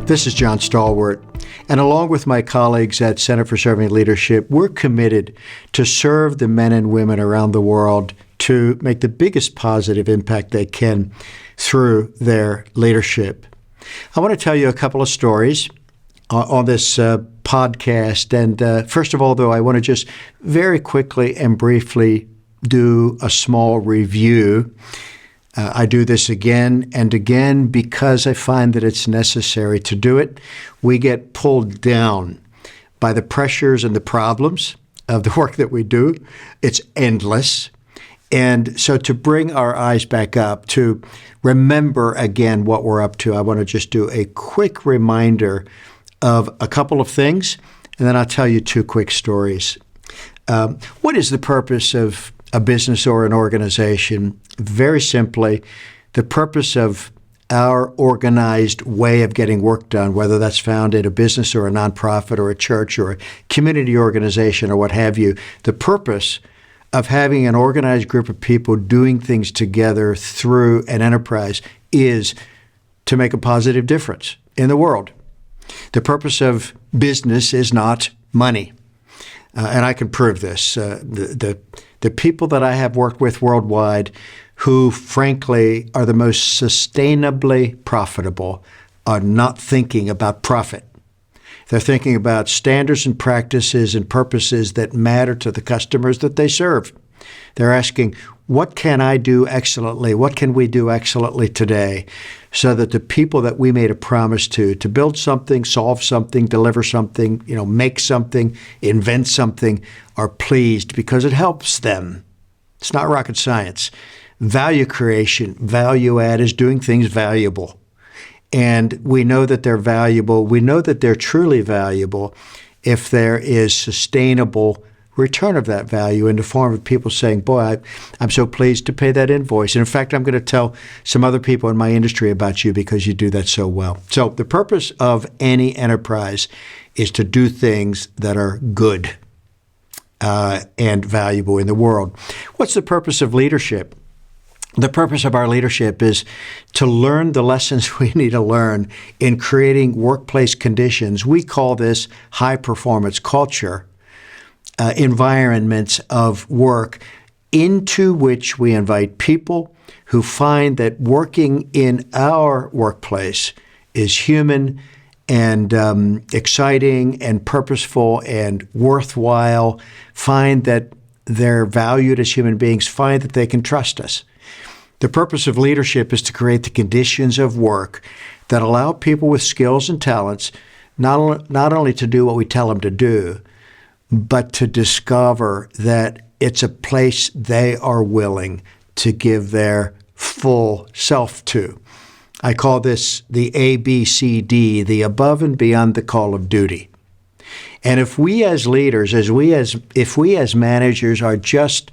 This is John Stahl-Wert, and along with my colleagues at Center for Serving Leadership, we're committed to serve the men and women around the world to make the biggest positive impact they can through their leadership. I want to tell you a couple of stories on this podcast. And first of all, though, I want to just very quickly and briefly do a small review. I do this again and again because I find that it's necessary to do it. We get pulled down by the pressures and the problems of the work that we do. It's endless. And so to bring our eyes back up, to remember again what we're up to, I want to just do a quick reminder of a couple of things, and then I'll tell you two quick stories. What is the purpose of a business or an organization? Very simply, the purpose of our organized way of getting work done, whether that's found in a business or a nonprofit or a church or a community organization or what have you, the purpose of having an organized group of people doing things together through an enterprise is to make a positive difference in the world. The purpose of business is not money. And I can prove this. The people that I have worked with worldwide who, frankly, are the most sustainably profitable are not thinking about profit. They're thinking about standards and practices and purposes that matter to the customers that they serve. They're asking, what can I do excellently? What can we do excellently today so that the people that we made a promise to build something, solve something, deliver something, make something, invent something, are pleased because it helps them. It's not rocket science. Value creation, value add is doing things valuable. And we know that they're valuable. We know that they're truly valuable if there is sustainable return of that value in the form of people saying, boy, I'm so pleased to pay that invoice. And in fact, I'm going to tell some other people in my industry about you because you do that so well. So the purpose of any enterprise is to do things that are good and valuable in the world. What's the purpose of leadership? The purpose of our leadership is to learn the lessons we need to learn in creating workplace conditions. We call this high-performance culture, environments of work into which we invite people who find that working in our workplace is human and exciting and purposeful and worthwhile, find that they're valued as human beings, find that they can trust us. The purpose of leadership is to create the conditions of work that allow people with skills and talents not only to do what we tell them to do, but to discover that it's a place they are willing to give their full self to. I call this the ABCD, the above and beyond the call of duty. And if we as leaders, if we as managers are just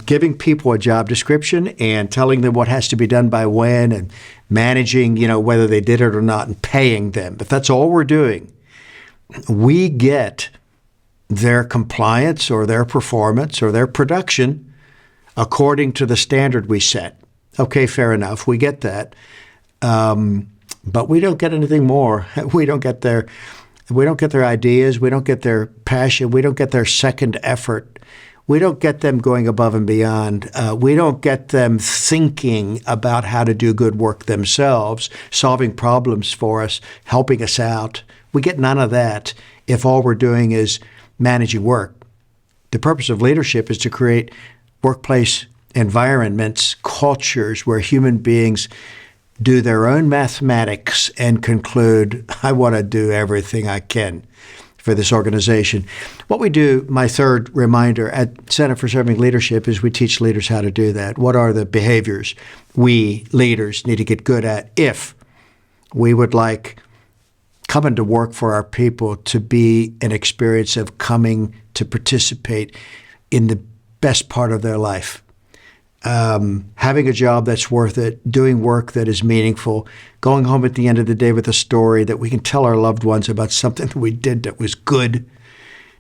giving people a job description and telling them what has to be done by when and managing, whether they did it or not and paying them, if that's all we're doing, we get their compliance or their performance or their production according to the standard we set. Okay, fair enough. We get that. But we don't get anything more. We don't get their ideas. We don't get their passion. We don't get their second effort. We don't get them going above and beyond. We don't get them thinking about how to do good work themselves, solving problems for us, helping us out. We get none of that if all we're doing is managing work. The purpose of leadership is to create workplace environments, cultures where human beings do their own mathematics and conclude, I want to do everything I can for this organization. What we do, my third reminder at Center for Serving Leadership, is we teach leaders how to do that. What are the behaviors we leaders need to get good at if we would like coming to work for our people to be an experience of coming to participate in the best part of their life? Having a job that's worth it, doing work that is meaningful, going home at the end of the day with a story that we can tell our loved ones about something that we did that was good,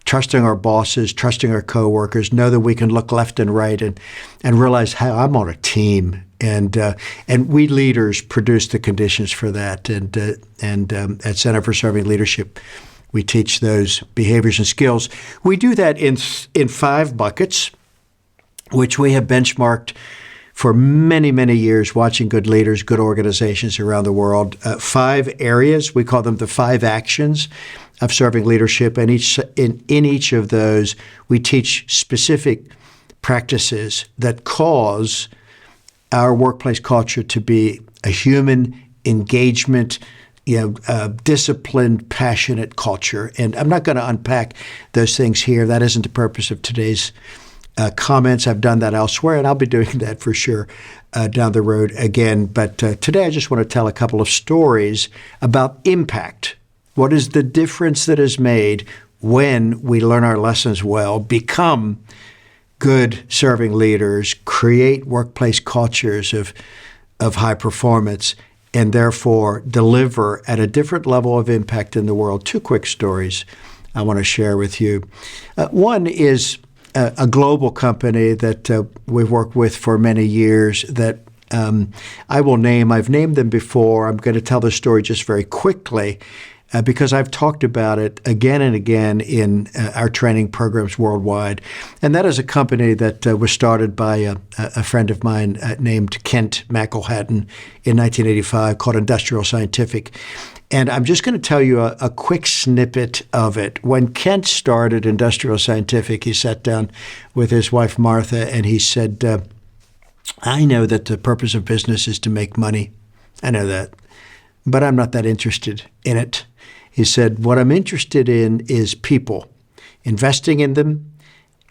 trusting our bosses, trusting our coworkers, know that we can look left and right and realize, hey, I'm on a team. And we leaders produce the conditions for that. And at Center for Serving Leadership, we teach those behaviors and skills. We do that in 5 buckets, which we have benchmarked for many, many years, watching good leaders, good organizations around the world. 5 areas, we call them the 5 actions of serving leadership. And in each of those, we teach specific practices that cause our workplace culture to be a human engagement, disciplined, passionate culture. And I'm not going to unpack those things here. That isn't the purpose of today's comments. I've done that elsewhere, and I'll be doing that for sure down the road again. But today I just want to tell a couple of stories about impact. What is the difference that is made when we learn our lessons well, become good serving leaders, create workplace cultures of high performance, and therefore deliver at a different level of impact in the world? 2 quick stories I want to share with you. One is a global company that we've worked with for many years that I will name. I've named them before. I'm going to tell the story just very quickly because I've talked about it again and again in our training programs worldwide. And that is a company that was started by a friend of mine named Kent McElhatton in 1985 called Industrial Scientific. And I'm just going to tell you a quick snippet of it. When Kent started Industrial Scientific, he sat down with his wife, Martha, and he said, I know that the purpose of business is to make money. I know that. But I'm not that interested in it. He said, what I'm interested in is people, investing in them,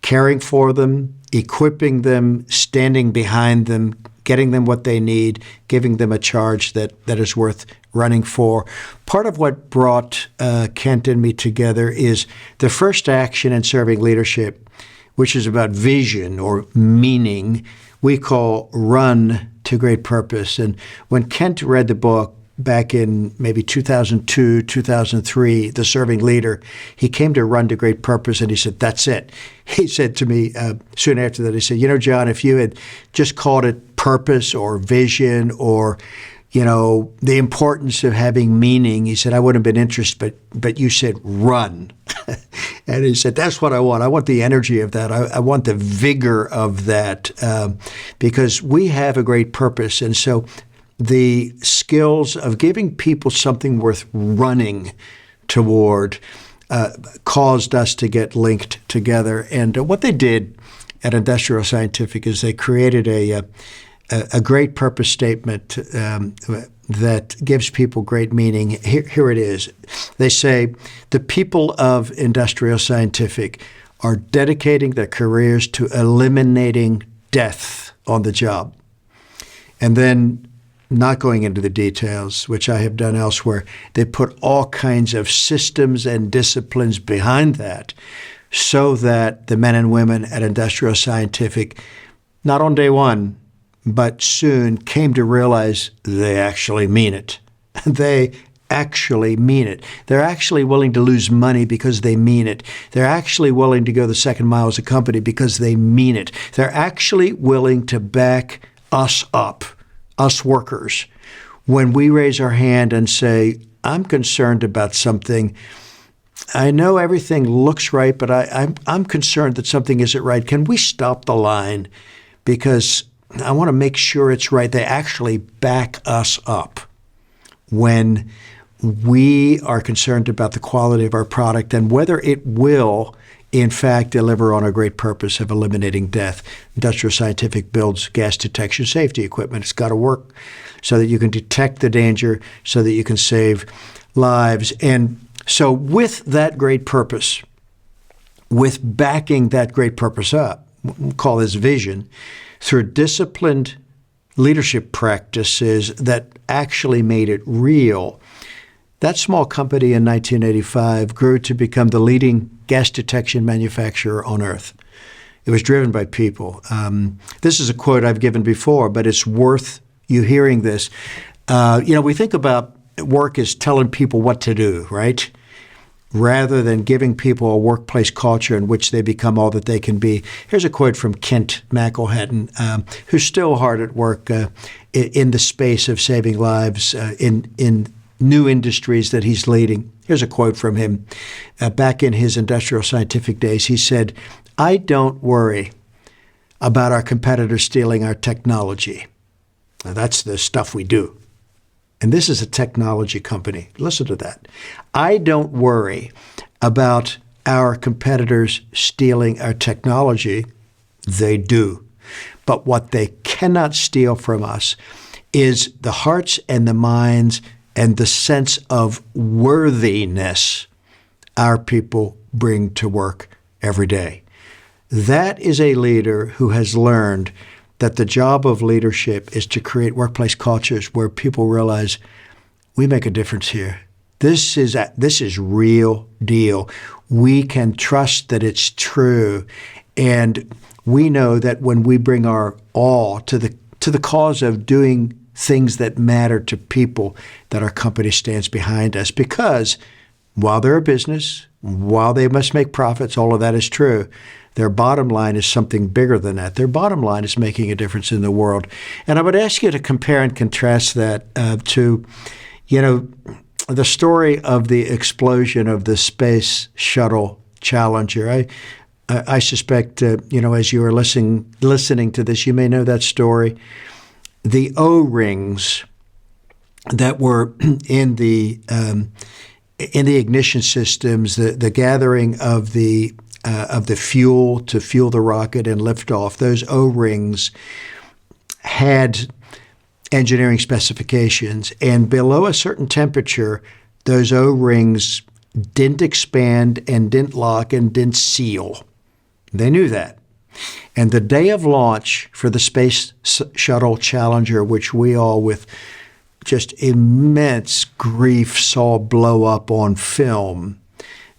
caring for them, equipping them, standing behind them, getting them what they need, giving them a charge that is worth running for. Part of what brought Kent and me together is the first action in serving leadership, which is about vision or meaning, we call Run to Great Purpose. And when Kent read the book back in maybe 2002, 2003, The Serving Leader, he came to Run to Great Purpose and he said, that's it. He said to me soon after that, he said, John, if you had just called it purpose or vision or the importance of having meaning, he said, I wouldn't have been interested, but you said run. And he said, that's what I want. I want the energy of that. I want the vigor of that because we have a great purpose. And so the skills of giving people something worth running toward caused us to get linked together. And what they did at Industrial Scientific is they created a great purpose statement that gives people great meaning. Here it is. They say, the people of Industrial Scientific are dedicating their careers to eliminating death on the job. And then, not going into the details, which I have done elsewhere, they put all kinds of systems and disciplines behind that so that the men and women at Industrial Scientific, not on day one, but soon came to realize they actually mean it. They actually mean it. They're actually willing to lose money because they mean it. They're actually willing to go the second mile as a company because they mean it. They're actually willing to back us up, us workers, when we raise our hand and say, I'm concerned about something. I know everything looks right, but I'm concerned that something isn't right. Can we stop the line? Because I want to make sure it's right. They actually back us up when we are concerned about the quality of our product and whether it will, in fact, deliver on a great purpose of eliminating death. Industrial Scientific builds gas detection safety equipment. It's got to work so that you can detect the danger, so that you can save lives. And so with that great purpose, with backing that great purpose up, we'll call this vision, through disciplined leadership practices that actually made it real, that small company in 1985 grew to become the leading gas detection manufacturer on Earth. It was driven by people. This is a quote I've given before, but it's worth you hearing this. We think about work as telling people what to do, right? rather than giving people a workplace culture in which they become all that they can be. Here's a quote from Kent McElhatton, who's still hard at work in the space of saving lives in new industries that he's leading. Here's a quote from him. Back in his industrial scientific days, he said, "I don't worry about our competitors stealing our technology." Now, that's the stuff we do. And this is a technology company. Listen to that. "I don't worry about our competitors stealing our technology." They do. But what they cannot steal from us is the hearts and the minds and the sense of worthiness our people bring to work every day. That is a leader who has learned that the job of leadership is to create workplace cultures where people realize we make a difference here. This is real deal. We can trust that it's true, and we know that when we bring our all to the cause of doing things that matter to people, that our company stands behind us. Because while they're a business, while they must make profits, all of that is true. Their bottom line is something bigger than that. Their bottom line is making a difference in the world. And I would ask you to compare and contrast that to, the story of the explosion of the Space Shuttle Challenger. I suspect, as you are listening to this, you may know that story. The O-rings that were in the ignition systems, the gathering of the fuel to fuel the rocket and lift off, those O-rings had engineering specifications, and below a certain temperature, those O-rings didn't expand and didn't lock and didn't seal. They knew that. And the day of launch for the Space Shuttle Challenger, which we all with just immense grief saw blow up on film,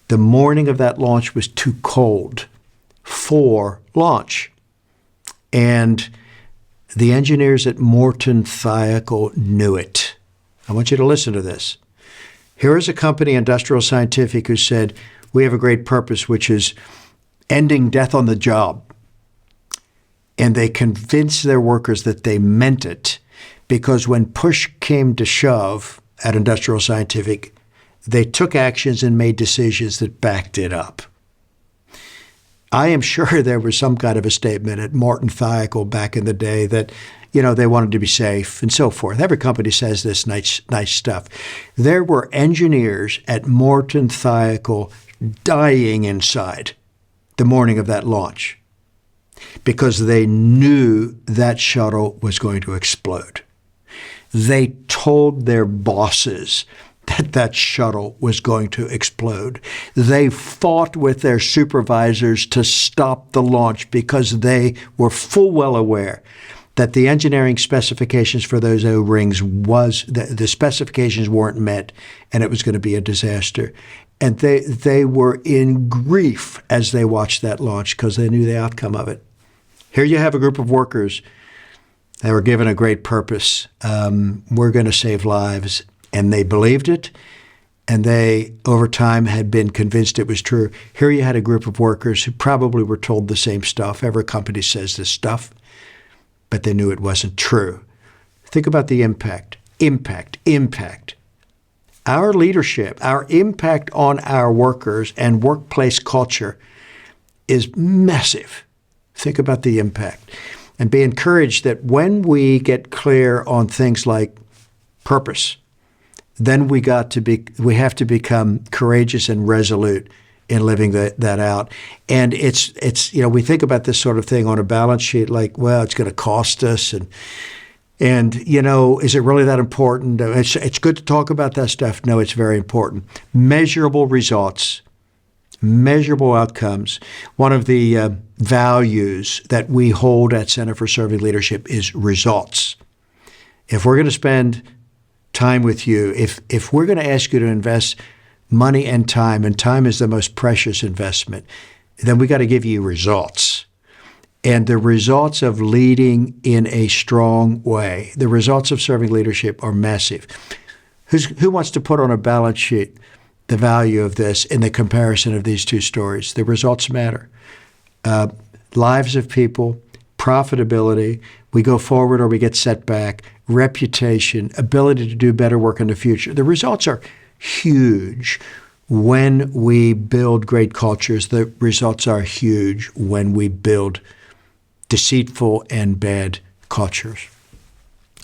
the morning of that launch was too cold for launch. And the engineers at Morton Thiokol knew it. I want you to listen to this. Here is a company, Industrial Scientific, who said, we have a great purpose, which is ending death on the job. And they convinced their workers that they meant it, because when push came to shove at Industrial Scientific, they took actions and made decisions that backed it up. I am sure there was some kind of a statement at Morton Thiokol back in the day that, they wanted to be safe and so forth. Every company says this nice stuff. There were engineers at Morton Thiokol dying inside the morning of that launch because they knew that shuttle was going to explode. They told their bosses that shuttle was going to explode. They fought with their supervisors to stop the launch because they were full well aware that the engineering specifications for those O-rings the specifications weren't met, and it was going to be a disaster. And they were in grief as they watched that launch because they knew the outcome of it. Here you have a group of workers that were given a great purpose. We're going to save lives. And they believed it, and they, over time, had been convinced it was true. Here you had a group of workers who probably were told the same stuff. Every company says this stuff, but they knew it wasn't true. Think about the impact. Impact. Our leadership, our impact on our workers and workplace culture is massive. Think about the impact. And be encouraged that when we get clear on things like purpose, then we have to become courageous and resolute in living that out. And it's we think about this sort of thing on a balance sheet like, well, it's going to cost us, and is it really that important? It's good to talk about that stuff. No, it's very important. Measurable results, measurable outcomes. One of the values that we hold at Center for Servant Leadership is results. If we're going to spend time with you, if we're going to ask you to invest money and time is the most precious investment, then we got to give you results. And the results of leading in a strong way, the results of serving leadership are massive. Who wants to put on a balance sheet the value of this in the comparison of these two stories. The results matter. Lives of people, profitability, we go forward or we get set back, reputation, ability to do better work in the future. The results are huge when we build great cultures. The results are huge when we build deceitful and bad cultures.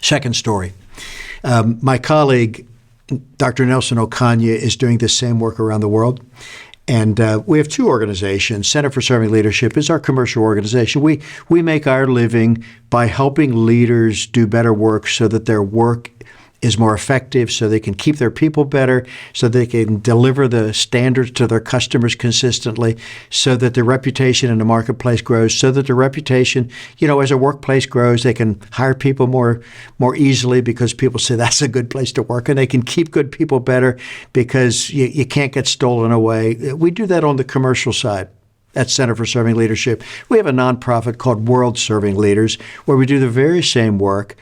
Second story. My colleague, Dr. Nelson Okonya, is doing the same work around the world. And we have two organizations. Center for Serving Leadership is our commercial organization. We make our living by helping leaders do better work so that their work is more effective, so they can keep their people better, so they can deliver the standards to their customers consistently, so that their reputation in the marketplace grows, so that their reputation, as a workplace grows, they can hire people more easily because people say that's a good place to work, and they can keep good people better because you can't get stolen away. We do that on the commercial side at Center for Serving Leadership. We have a nonprofit called World Serving Leaders where we do the very same work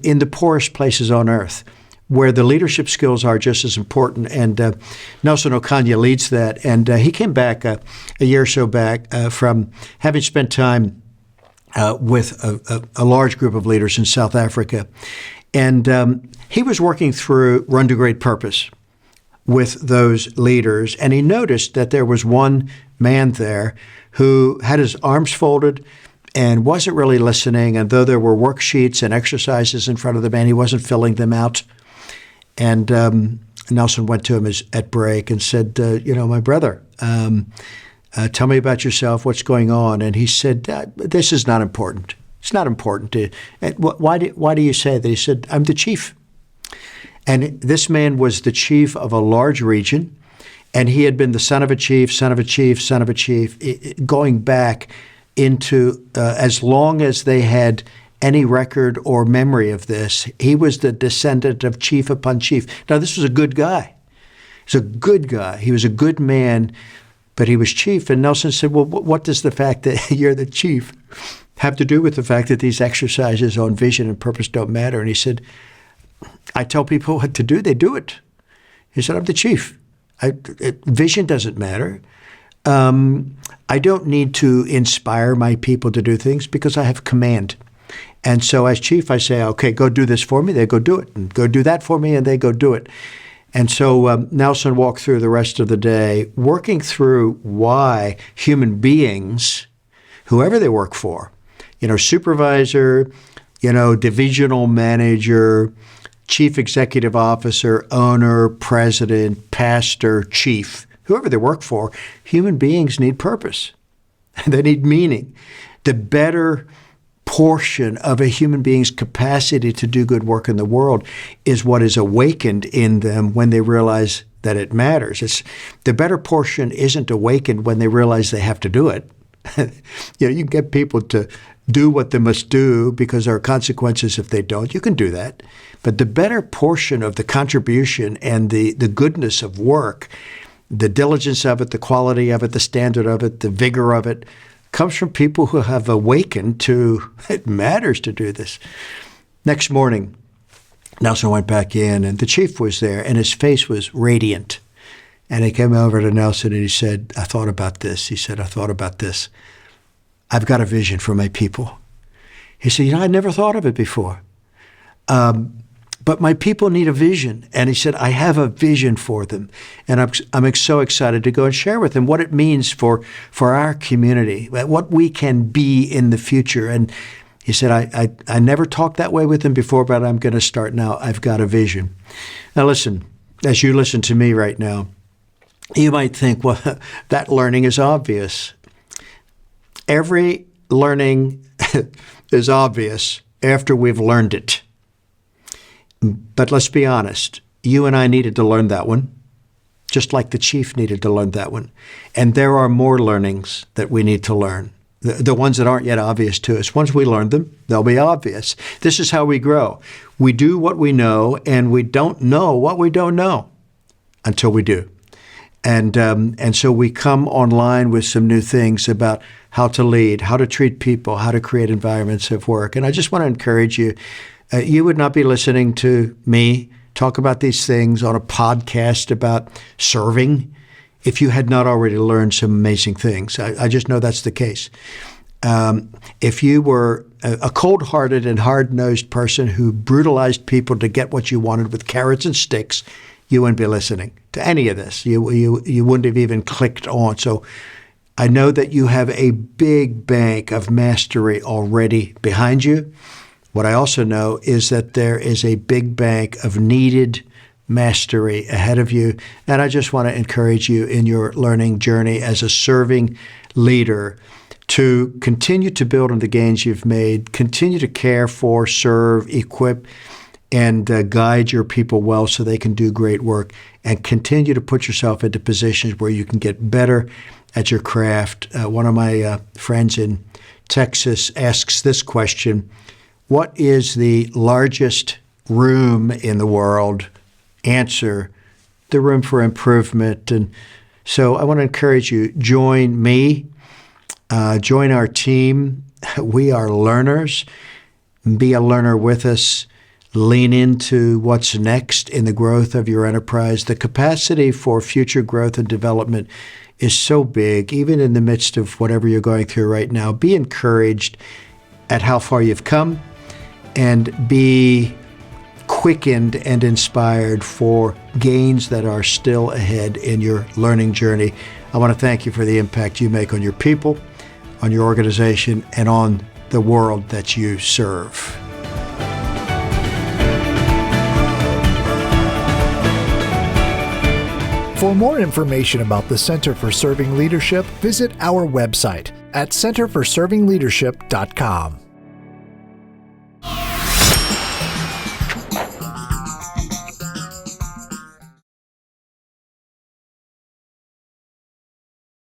in the poorest places on earth, where the leadership skills are just as important. And Nelson Okonya leads that. And he came back a year or so back from having spent time with a large group of leaders in South Africa. And he was working through Run to Great Purpose with those leaders. And he noticed that there was one man there who had his arms folded and wasn't really listening. And though there were worksheets and exercises in front of the man, he wasn't filling them out. And Nelson went to him at break and said, my brother, tell me about yourself. What's going on? And he said, this is not important. It's not important. Why do you say that? He said, I'm the chief. And this man was the chief of a large region. And he had been the son of a chief, going back into as long as they had any record or memory of this. He was the descendant of chief upon chief. Now, this was a good guy. He was a good guy. He was a good man, but he was chief. And Nelson said, well, what does the fact that you're the chief have to do with the fact that these exercises on vision and purpose don't matter? And he said, I tell people what to do. They do it. He said, I'm the chief. Vision doesn't matter. I don't need to inspire my people to do things because I have command. And so as chief, I say, okay, go do this for me. They go do it. And go do that for me. And they go do it. And so Nelson walked through the rest of the day working through why human beings, whoever they work for, supervisor, divisional manager, chief executive officer, owner, president, pastor, chief, whoever they work for, human beings need purpose. They need meaning. The better portion of a human being's capacity to do good work in the world is what is awakened in them when they realize that it matters. The better portion isn't awakened when they realize they have to do it. You can get people to do what they must do because there are consequences if they don't. You can do that. But the better portion of the contribution and the goodness of work, the diligence of it, the quality of it, the standard of it, the vigor of it, comes from people who have awakened to it matters to do this. Next morning, Nelson went back in, and the chief was there, and his face was radiant. And he came over to Nelson, and he said, I thought about this. He said, I thought about this. I've got a vision for my people. He said, I never thought of it before. But my people need a vision. And he said, I have a vision for them. And I'm so excited to go and share with them what it means for our community, what we can be in the future. And he said, I never talked that way with them before, but I'm going to start now. I've got a vision. Now listen, as you listen to me right now, you might think, well, that learning is obvious. Every learning is obvious after we've learned it. But let's be honest, you and I needed to learn that one, just like the chief needed to learn that one. And there are more learnings that we need to learn, the ones that aren't yet obvious to us. Once we learn them, they'll be obvious. This is how we grow. We do what we know, and we don't know what we don't know until we do. And so we come online with some new things about how to lead, how to treat people, how to create environments of work. And I just want to encourage you, you would not be listening to me talk about these things on a podcast about serving if you had not already learned some amazing things. I just know that's the case. If you were a cold-hearted and hard-nosed person who brutalized people to get what you wanted with carrots and sticks, you wouldn't be listening to any of this. You wouldn't have even clicked on. So I know that you have a big bank of mastery already behind you. What I also know is that there is a big bank of needed mastery ahead of you. And I just want to encourage you in your learning journey as a serving leader to continue to build on the gains you've made, continue to care for, serve, equip, and guide your people well so they can do great work, and continue to put yourself into positions where you can get better at your craft. One of my friends in Texas asks this question: what is the largest room in the world? Answer: the room for improvement. And so I want to encourage you, join me, join our team. We are learners. Be a learner with us. Lean into what's next in the growth of your enterprise. The capacity for future growth and development is so big, even in the midst of whatever you're going through right now. Be encouraged at how far you've come, and be quickened and inspired for gains that are still ahead in your learning journey. I want to thank you for the impact you make on your people, on your organization, and on the world that you serve. For more information about the Center for Serving Leadership, visit our website at centerforservingleadership.com.